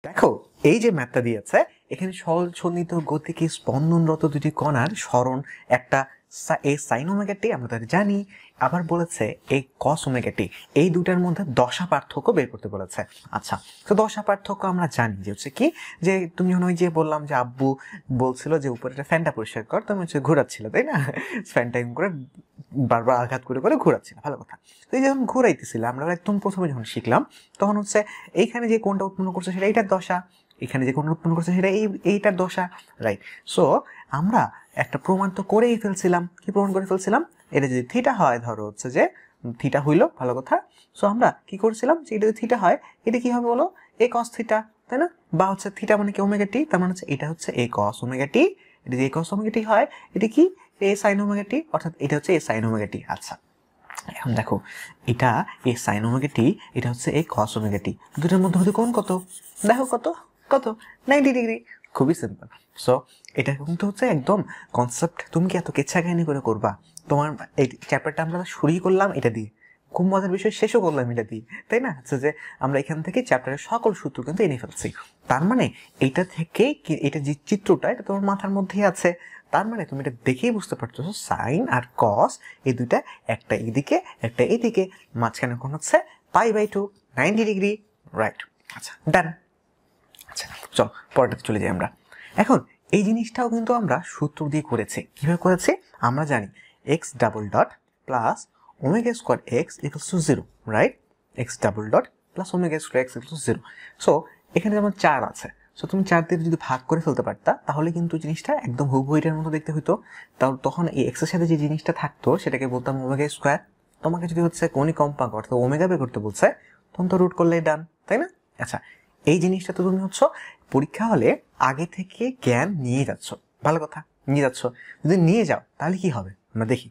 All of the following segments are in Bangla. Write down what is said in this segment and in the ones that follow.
দেখো এই যে ম্যাথটা দিয়েছে এখানে সরল সন্নিহিত গতিকে স্পন্দনরত দুটি কণার সরণ একটা এই সাইন ওমেগা টি আমরা তাদের জানি, আবার বলেছে এই কস ওমেগা টি, এই দুটার মধ্যে দশা পার্থক্য বের করতে বলেছে। আচ্ছা, তো দশা পার্থক্য আমরা জানি যে হচ্ছে কি, যে তুমি ওই যে বললাম যে আব্বু বলছিল যে উপরে ফ্যানটা পরিষ্কার কর, তুমি হচ্ছে ঘোরাচ্ছিল তাই না, ফ্যানটা করে বারবার আঘাত করে করে ঘোরাচ্ছিল, ভালো কথা। তো এই যখন ঘোরাইতেছিল আমরা একদম প্রথমে যখন শিখলাম তখন হচ্ছে এইখানে যে কোণটা উৎপন্ন করছে সেটা এইটার দশা, এখানে যে কোণটা উৎপন্ন করছে সেটা এইটার দশা, রাইট। সো আমরা একটা প্রমাণ তো করেই ফেলছিলাম। কি প্রমাণ করে ফেলছিলাম? এটা যদি থিটা হয়, ধরো হচ্ছে যে থিটা হইলো, ভালো কথা। সো আমরা কি করছিলাম যে এটা যদি থিটা হয় এটা কি হবে বলো, এ কস থিটা, তাই না? বা হচ্ছে থিটা মানে কি ওমেগা টি, তার মানে হচ্ছে এটা হচ্ছে এ কস ওমেগা টি, এটা যদি এ কস ওমেগা টি হয় এটা কি এ সাইন ওমেগা টি, অর্থাৎ এটা হচ্ছে এ সাইন ওমেগা টি। আচ্ছা, এখন দেখো এটা এ সাইন ওমেগা টি, এটা হচ্ছে এ কস ওমেগা টি, দুটোর মধ্যে কোণ কত? দেখো কত কত 90 ডিগ্রি, খুবই সিম্পল। সো এটা কিন্তু হচ্ছে একদম কনসেপ্ট, তুমি কি এত কেচ্ছা কাহিনী করে করবা? তোমার এই চ্যাপ্টারটা আমরা শুরুই করলাম এটা দিয়ে, খুব মজার বিষয় শেষও করলাম এটা দিয়ে, তাই না? হচ্ছে যে আমরা এখান থেকে চ্যাপ্টারের সকল সূত্র কিন্তু এনে ফেলছি। তার মানে এইটা থেকে এটা যে চিত্রটা এটা তোমার মাথার মধ্যেই আছে, তার মানে তুমি এটা দেখেই বুঝতে পারছো সাইন আর কস এই দুইটা, একটা এদিকে একটা এদিকে, মাঝখানে কোণ হচ্ছে π/2 90 ডিগ্রি, রাইট। আচ্ছা, ডান। আচ্ছা চল পরেরটাতে চলে যাই আমরা। এখন এই জিনিসটাও কিন্তু আমরা সূত্র দিয়ে করেছি। কিভাবে করেছি? আমরা জানি x double dot plus omega square x equals to 0, right? X double dot plus omega square x equals to 0। So এখানে যেমন 4 আছে, সো তুমি 4 দিয়ে যদি ভাগ করে ফেলতে পারতা তাহলে কিন্তু জিনিসটা একদম হুবহু এটার মতো দেখতে হতো। তাও তখন এই এক্সের সাথে যে জিনিসটা থাকতো সেটাকে বলতাম ওমেগা স্কোয়ার। তোমাকে যদি হচ্ছে কোণিক কম্পাঙ্ক অর্থাৎ ওমেগা বের করতে বলছে তখন তো রুট করলেই ডান, তাই না? আচ্ছা, এই জিনিসটা তো তুমি হচ্ছে পরীক্ষা হলে আগে থেকে জ্ঞান নিয়ে যাচ্ছ, ভালো কথা, নিয়ে যাচ্ছ। যদি নিয়ে যাও তাহলে কি হবে আমরা দেখি।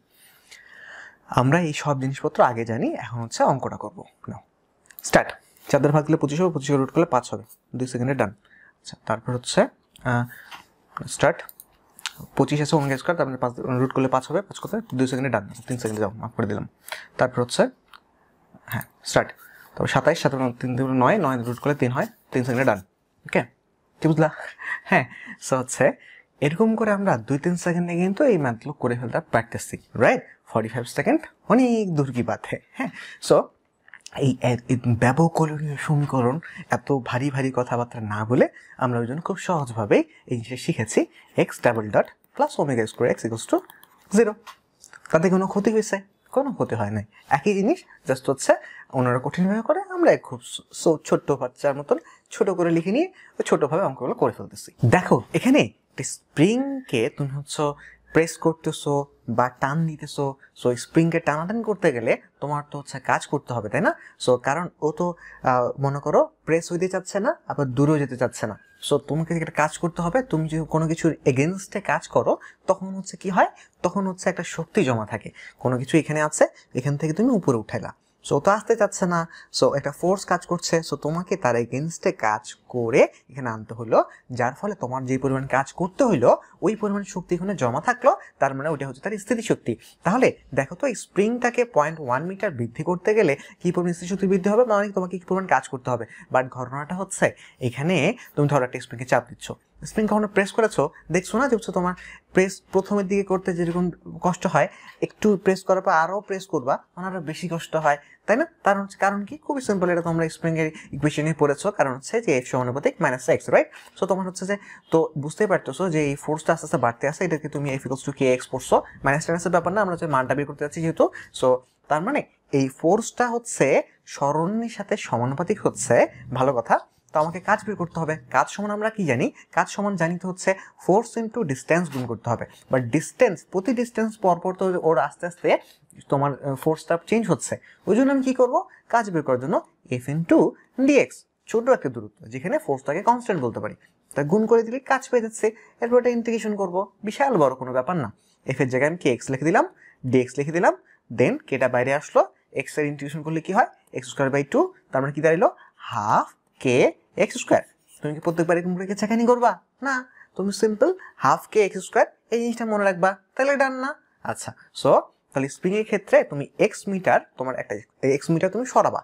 আমরা এই সব জিনিসপত্র আগে জানি, এখন হচ্ছে অঙ্কটা করবো। নাও স্টার্ট। 4 দ্বারা ভাগ দিলে 25 হবে, 25 রুট করলে 5 হবে, 2 সেকেন্ডে ডান। আচ্ছা, তারপর হচ্ছে স্টার্ট। 25 আছে ওমেগা স্কয়ার, তারপরে 5 রুট করলে 5 হবে, 5 করতে 2 সেকেন্ডে ডান, 3 সেকেন্ডে যাও, মাফ করে দিলাম। তারপর হচ্ছে হ্যাঁ স্টার্ট। তারপর 27, 7 3 2 9, 9 রুট করলে 3 হয়, 3 সেকেন্ডে ডান। ওকে, কি বুঝলা? হ্যাঁ, সো হচ্ছে এরকম করে আমরা 2-3 সেকেন্ডে কিন্তু এই ম্যাথগুলো করে ফেলতে পারতেছি, রাইট? 45 সেকেন্ড অনেক দূর কি বাত হ্যাঁ। সো এই ব্যবকলনীয় সমীকরণ এত ভারী ভারী কথাবার্তা না বলে আমরা ওই জন্য খুব সহজভাবেই এই জিনিসটা শিখেছি, x double dot plus omega square x equals to 0। তাতে কোনো ক্ষতি হয়েছে? কোনো ক্ষতি হয় নাই, একই জিনিস, জাস্ট হচ্ছে ওনারা কঠিনভাবে করে, আমরা খুব ছোট্ট বাচ্চার মতন ছোট করে লিখে নিয়ে ওই ছোটভাবে অঙ্কগুলো করে ফেলতেছি। দেখো এখানে স্প্রিংকে তুমি হচ্ছে প্রেস করতেছো বা টান দিতেছো, সো স্প্রিংকে টানাটান করতে গেলে তোমার তো হচ্ছে কাজ করতে হবে, তাই না? সো কারণ ও তো মনে করো প্রেস হইতে চাচ্ছে না, আবার দূরেও যেতে চাচ্ছে না। সো তোমাকে একটা কাজ করতে হবে, তুমি যদি কোনো কিছুর এগেনস্টে কাজ করো তখন হচ্ছে কি হয়, তখন হচ্ছে একটা শক্তি জমা থাকে, কোনো কিছু এখানে আছে, এখান থেকে তুমি উপরে উঠাইলা, সো তো আসতে চাচ্ছে না, সো একটা ফোর্স কাজ করছে, সো তোমাকে তার এগেনস্টে কাজ করে এখানে আনতে হলো, যার ফলে তোমার যে পরিমাণ কাজ করতে হইলো ওই পরিমাণ শক্তি এখানে জমা থাকলো, তার মানে ওইটা হচ্ছে তার স্থিতিশক্তি। তাহলে দেখো তো স্প্রিংটাকে 0.1 মিটার বৃদ্ধি করতে গেলে কি পরিমাণ স্থিতিশক্তি বৃদ্ধি হবে, মানে তোমাকে কি পরিমাণ কাজ করতে হবে। বাট ঘটনাটা হচ্ছে এখানে তুমি ধরো একটা স্প্রিংকে চাপ দিচ্ছ, স্প্রিং কখনো প্রেস করেছো, দেখছো না যে হচ্ছে তোমার প্রেস প্রথমের দিকে করতে যেরকম কষ্ট হয়, একটু প্রেস করার পর আরও প্রেস করবা মানে আরও বেশি কষ্ট হয়, তাই না? কারণ হচ্ছে কারণ কি, খুবই সিম্পল, এটা তোমরা স্প্রিং এর ইকুয়েশনে পড়েছো, কারণ হচ্ছে যে এফ সমানুপাতিক -x, রাইট? সো তোমার হচ্ছে যে তো বুঝতেই পারতেছো যে এই ফোর্সটা আস্তে আস্তে বাড়তে আসে, এটাকে তুমি F equals to K x পড়ছো, মাইনাসের ব্যাপার না, আমরা যে মানটা বের করতে যাচ্ছি যেহেতু, সো তার মানে এই ফোর্সটা হচ্ছে সরণের সাথে সমানুপাতিক হচ্ছে, ভালো কথা। তো আমাকে কাজ বের করতে হবে, কাজ সমান আমরা কি জানি, কাজ সমান জানিতে হচ্ছে ফোর্স ইন্টু ডিস্টেন্স গুণ করতে হবে, বাট ডিস্টেন্স প্রতি ডিস্টেন্স পরপর তো ওর আস্তে আস্তে তোমার ফোর্সটা চেঞ্জ হচ্ছে, ওই জন্য আমি কি করবো, কাজ বের করার জন্য এফ ইন্টু ডিএক্স, ছোট একটা দূরত্ব যেখানে ফোর্সটাকে কনস্ট্যান্ট বলতে পারি, তা গুণ করে দিলে কাজ পেয়ে যাচ্ছে, এরপর এটা ইন্টিগ্রেশন করবো, বিশাল বড় কোনো ব্যাপার না। এফ এর জায়গায় আমি কে এক্স লিখে দিলাম, ডিএক্স লিখে দিলাম, দেন কেটা বাইরে আসলো, এক্স এর ইন্টিগ্রেশন করলে কি হয়, এক্স স্কোয়ার বাই 2, তার মানে কি দাঁড়াইলো হাফ কে এক্স স্কোয়ার। তুমি কি প্রত্যেকবার এরকম করে চেকানি করবা না, তুমি সিম্পল হাফ কে এক্স স্কোয়ার এই জিনিসটা মনে রাখবা, তাহলে ডান না? আচ্ছা, সো তাহলে স্প্রিং এর ক্ষেত্রে তুমি এক্স মিটার, তোমার একটা এক্স মিটার তুমি সরাবার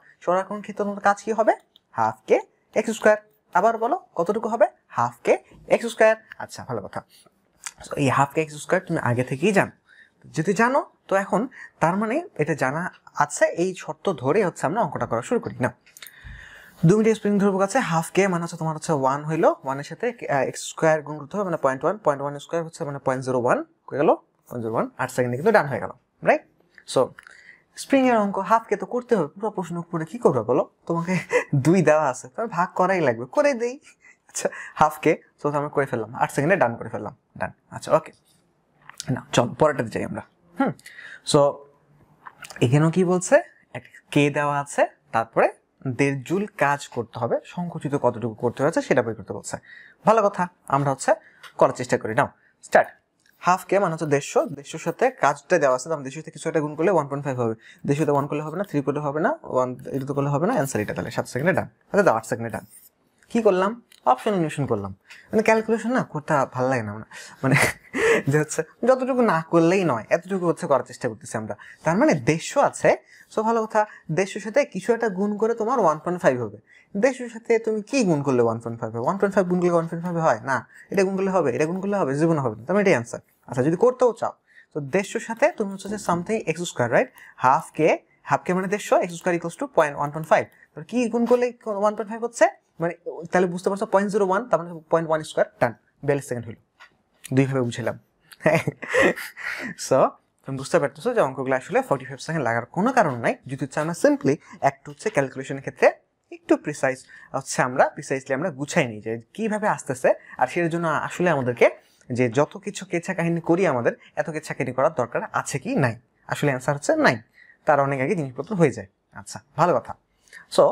ক্ষেত্রে তোমার কাজ কি হবে, হাফ কে এক্স স্কোয়ার, আবার বলো কতটুকু হবে, হাফ কে এক্স স্কোয়ার। আচ্ছা ভালো কথা, এই হাফ কে এক্স স্কোয়ার তুমি আগে থেকেই জানো, যদি জানো তো এখন তার মানে এটা জানা আছে, এই শর্ত ধরে হচ্ছে আমরা অঙ্কটা করা শুরু করি। না 2 মিটার স্প্রিং ধ্রুবক আছে, হাফ কে মানে হচ্ছে তোমার হচ্ছে 1 হইলো, 1 এর সাথে এক্স স্কোয়ার গুণ করতে হবে, মানে 0.1 স্কোয়ার হচ্ছে মানে 0.01 হয়ে গেল, 0.01 8 সেকেন্ডে কিন্তু ডান হয়ে গেল, রাইট। সো স্প্রিং এর অঙ্ক হাফ কে তো করতে হবে, পুরো প্রশ্ন করে কি করবে বলো, তোমাকে 2 দেওয়া আছে, তবে ভাগ করাই লাগবে, করে দেই। আচ্ছা হাফ কে তো আমরা করে ফেললাম, 8 সেকেন্ডে ডান করে ফেললাম, ডান। আচ্ছা ওকে, না চল পরেরটাতে যাই আমরা। সো এখানেও কি বলছে, কে দেওয়া আছে, তারপরে 1.5 জুল কাজ করতে হবে, সংকুচিত কতটুকু করতে হয়েছে সেটা বের করতে বলছে। ভালো কথা, আমরা হচ্ছে করার চেষ্টা করি। নাও স্টার্ট। হাফ কে মানে হচ্ছে 150 সাথে কাজটা দেওয়া আছে, আমরা 150 সাথে কিছু একটা গুণ করলে 1.5 হবে, 150 1 করলে হবে না, 3 করলে হবে না, 1 এটা তো করলে হবে না, অ্যান্সার এটা, তাহলে 7 সেকেন্ডে ডান। আচ্ছা দাও 8 সেকেন্ডে ডান। কি করলাম, অপশন অন্বেষণ করলাম, মানে ক্যালকুলেশন না করতে ভালো লাগে না, মানে যে হচ্ছে যতটুকু না করলেই নয় এতটুকু হচ্ছে করার চেষ্টা করতেছি আমরা। তার মানে 150 আছে, সো ভালো কথা, 150 সাথে কিছু একটা গুণ করে তোমার 1.5 হবে। 150 সাথে তুমি কি গুণ করলে 1.5 হবে, 1.5 গুণ করলে 1.5 হয় না, এটা গুণ করলে হবে, এটা গুণ করলে হবে, জীবনে হবে না, তার মানে এটাই অ্যান্সার। আচ্ছা যদি করতেও চাও তো 150 সাথে তুমি হচ্ছে something X square, right, half কে মানে 150 এক্স স্কোয়ার ইকুয়ালস টু 1.5, কি গুণ করলে 1.5 হচ্ছে, মানে তাহলে বুঝতে পারছো 0.01, তার মানে 0.1 স্কোয়ার, ডান। 42 সেকেন্ড হলো, 2 ভাবে বুঝলাম। সো তুমি বুঝতে পারতেছো যে অঙ্কগুলো আসলে 45 সেকেন্ড লাগার কোনো কারণ নাই, যদি হচ্ছে আমরা সিম্পলি একটু হচ্ছে ক্যালকুলেশনের ক্ষেত্রে একটু প্রিসাইসলি আমরা গুছাই নিই যে কিভাবে আসতেছে, আর সেটার জন্য আসলে আমাদেরকে যে যত কিছু কেচ্ছা কাহিনী করি আমাদের এত কেচ্ছা কাহিনী করার দরকার আছে কি নাই, আসলে অ্যান্সার হচ্ছে নাই, তার অনেক আগে জিনিসপত্র হয়ে যায়। আচ্ছা ভালো কথা। সো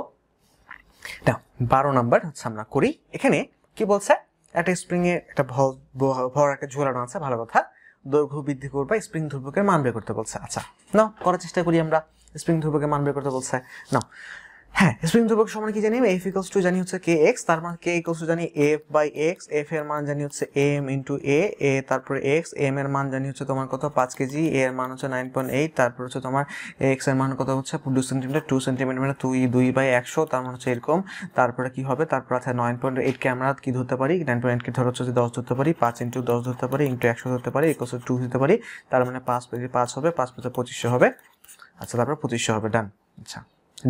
না 12 নাম্বার হচ্ছে আমরা করি। এখানে কি বলছে, একটা স্প্রিং এ একটা ভর একটা ঝোলানো আছে, ভালো কথা, দৈর্ঘ্য বৃদ্ধি করবে, স্প্রিং ধ্রুবকের মান বের করতে বলছে। আচ্ছা নাও করার চেষ্টা করি আমরা, স্প্রিং ধ্রুবকের মান বের করতে বলছে। নাও হ্যাঁ, স্প্রিং ধ্রুবক সমান কি জানি, এফ ইকুয়ালস টু জানি হচ্ছে কে এক্স, তার মানে কে ইকুয়ালস টু জানি এফ বাই এক্স, এফ এর মান জানি হচ্ছে এম ইন্টু এ তারপরে এক্স, এম এর মান জানি হচ্ছে তোমার কত 5 কেজি, এ এর মান হচ্ছে 9.8, তারপর হচ্ছে তোমার এক্স এর মান কত হচ্ছে 2 সেন্টিমিটার মানে 2/100, তার মানে হচ্ছে এরকম। তারপরে কি হবে, তারপর আছে 9.8 কে আমরা কি ধরতে পারি, 9.8 কে ধরো হচ্ছে 10 ধরতে পারি, 5 ইন্টু 10 ধরতে পারি, ইন্টু 100 ধরতে পারি, ইকুয়ালস টু 2 দিতে পারি, তার মানে 5 হবে, 5 × 2500 হবে। আচ্ছা তারপর 2500 হবে, ডান। আচ্ছা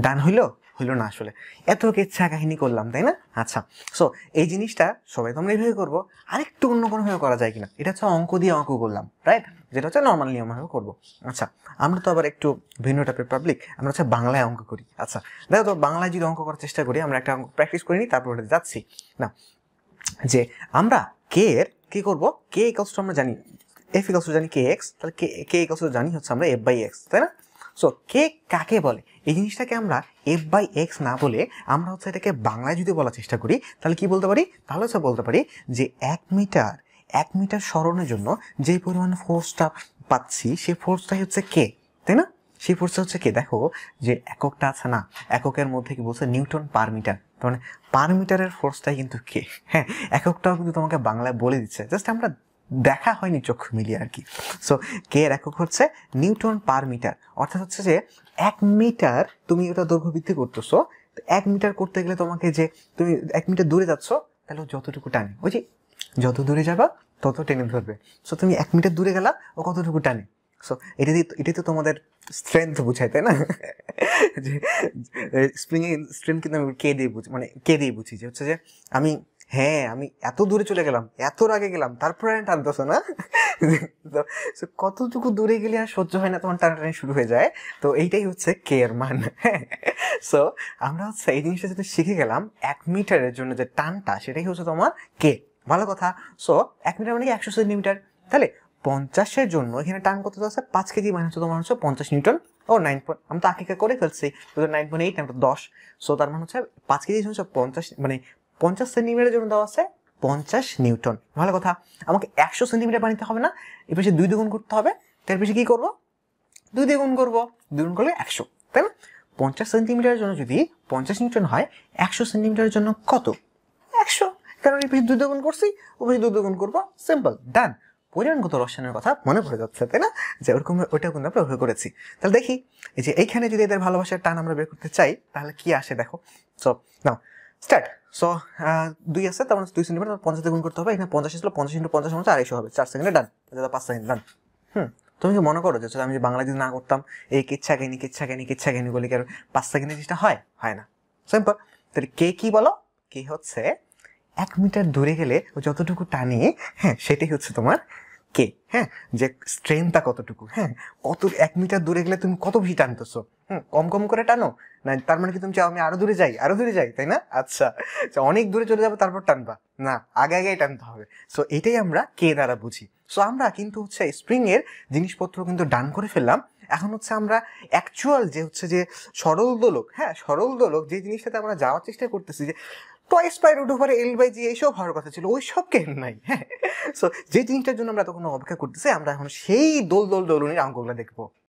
ডান হইলো না, আসলে এত কেচ্ছা কাহিনী করলাম তাই না। আচ্ছা সো এই জিনিসটা সবাই তোমরা এইভাবে করবো, আরেকটু অন্য কোনোভাবে করা যায় কিনা, এটা হচ্ছে অঙ্ক দিয়ে অঙ্ক করলাম, রাইট, যেটা হচ্ছে নর্মাল নিয়মভাবে করবো। আচ্ছা আমরা তো আবার একটু ভিন্ন টাইপের পাবলিক, আমরা হচ্ছে বাংলায় অঙ্ক করি। আচ্ছা দেখো তো বাংলায় যদি অঙ্ক করার চেষ্টা করি, আমরা একটা অঙ্ক প্র্যাকটিস করে নিই, তারপর ওটা যাচ্ছি না, যে আমরা কে এর কি করবো, কে ইকুয়ালস টু আমরা জানি এফ ইকুয়ালস টু জানি কে এক্স, তাহলে কে ইকুয়ালস টু জানি হচ্ছে আমরা এফ বাই এক্স, তাই না। সো কে কাকে বলে, এই জিনিসটাকে আমরা এফ বাই এক্স না বলে আমরা হচ্ছে এটাকে বাংলায় যদি বলার চেষ্টা করি তাহলে কি বলতে পারি, তাহলে হচ্ছে বলতে পারি যে 1 মিটার সরণের জন্য যে পরিমাণ ফোর্সটা পাচ্ছি সেই ফোর্সটাই হচ্ছে কে, তাই না, সেই ফোর্সটা হচ্ছে কে। দেখো যে এককটা আছে না, এককের মধ্যে কি বলছে নিউটন পার মিটার, তার মানে পার মিটারের ফোর্সটাই কিন্তু কে। হ্যাঁ এককটাও কিন্তু তোমাকে বাংলায় বলে দিচ্ছে, জাস্ট আমরা দেখা হয়নি চক্ষু মিলিয়ে আর কি। সো কে এর একক হচ্ছে নিউটন পার মিটার, অর্থাৎ হচ্ছে যে 1 মিটার তুমি ওটা দৈর্ঘ্য বৃদ্ধি করতেছো, 1 মিটার করতে গেলে তোমাকে যে তুমি 1 মিটার দূরে যাচ্ছ, তাহলে যতটুকু টানে, ওই যে যত দূরে যাবা তত টেনে ধরবে। সো তুমি 1 মিটার দূরে গেলা, ও কতটুকু টানে। সো এটাই তো তোমাদের স্ট্রেংথ বুঝায়, তাই না, যে স্প্রিং এর স্ট্রেংথ কিন্তু আমি কে দিয়ে বুঝি, মানে কে দিয়ে বুঝি যে হচ্ছে যে আমি এত দূরে চলে গেলাম, এত আগে গেলাম, তারপরে টানতেছো না, কতটুকু দূরে গেলে আর সহ্য হয় না, তখন টানাটানি শুরু হয়ে যায়। তো এইটাই হচ্ছে কে এর মান। সো আমরা হচ্ছে এই জিনিসটা যেটা শিখে গেলাম, 1 মিটারের জন্য যে টানটা সেটাই হচ্ছে তোমার কে, ভালো কথা। সো 1 মিটার মানে 100 সেন্টিমিটার, তাহলে 50-এর জন্য এখানে টান কত আছে 5 কেজি, মানে হচ্ছে তোমার হচ্ছে 50 নিউটন, ও 9 আমি তো আকিকা করে ফেলছি, 9.8 আমি তো 10, সো তার মানে হচ্ছে 5 কেজি হচ্ছে 50, মানে 50 সেন্টিমিটারের জন্য দেওয়া আছে 50 নিউটন, ভালো কথা। আমাকে 100 সেন্টিমিটার বানাতে হবে না, এর পাশে 2 দ্বিগুণ করতে হবে, তার পাশে কি করবো 2 দ্বিগুণ করবো, 2 গুণ করলে 100, তাই না। 50 সেন্টিমিটারের জন্য যদি 50 নিউটন হয়, 100 সেন্টিমিটারের জন্য কত 100, কারণ এর পাশে 2 দ্বিগুণ করছি, ও পাশে 2 দ্বিগুণ করবো, সিম্পল, ডান। পরিমাণগত রসায়নের কথা মনে পড়ে যাচ্ছে, তাই না, যে ওরকম ওইটা কিন্তু আমরা ব্যবহার করেছি। তাহলে দেখি এই যে এইখানে যদি এদের ভালোবাসার টান আমরা বের করতে চাই তাহলে কি আসে, দেখো। So now start. সো 2 আছে, তার মানে 2 সেন্টিমিটার 50 গুণ করতে হবে। এখানে 50 ছিল, 50 × 50 = 250 হবে। 4 সেকেন্ডে ডান, 5 সেকেন্ড ডান। তুমি কি মনে করো যে আমি যে বাংলা যদি না করতাম, এই কিচ্ছা কাহিনী বলে কি আর 5 সেকেন্ডে জিনিসটা হয় না। সিম্পল। তাহলে কে কি বলো? কে হচ্ছে 1 মিটার দূরে গেলে যতটুকু টানি, হ্যাঁ, সেটাই হচ্ছে তোমার কে। হ্যাঁ, যে স্ট্রেংথটা কতটুকু, হ্যাঁ, 1 মিটার দূরে গেলে তুমি কত বেশি টানতেছো, কম কম করে টানো না? তার মানে কি তুমি চাও আমি আরো দূরে যাই, তাই না? আচ্ছা, অনেক দূরে চলে যাবো তারপর টানবা না, আগে টানতে হবে। সো এটাই আমরা কে দ্বারা বুঝি। সো আমরা কিন্তু হচ্ছে স্প্রিং এর জিনিসপত্র কিন্তু ডান করে ফেললাম। এখন হচ্ছে আমরা অ্যাকচুয়াল যে সরল দোলক যে জিনিসটাতে আমরা যাওয়ার চেষ্টা করতেছি, যে twice pi root over L/G এইসব হওয়ার কথা ছিল, ওই সব কেন নাই। হ্যাঁ, সো যে জিনিসটার জন্য আমরা তখন অপেক্ষা করতেছি, আমরা এখন সেই দোলনির অঙ্কগুলো দেখবো।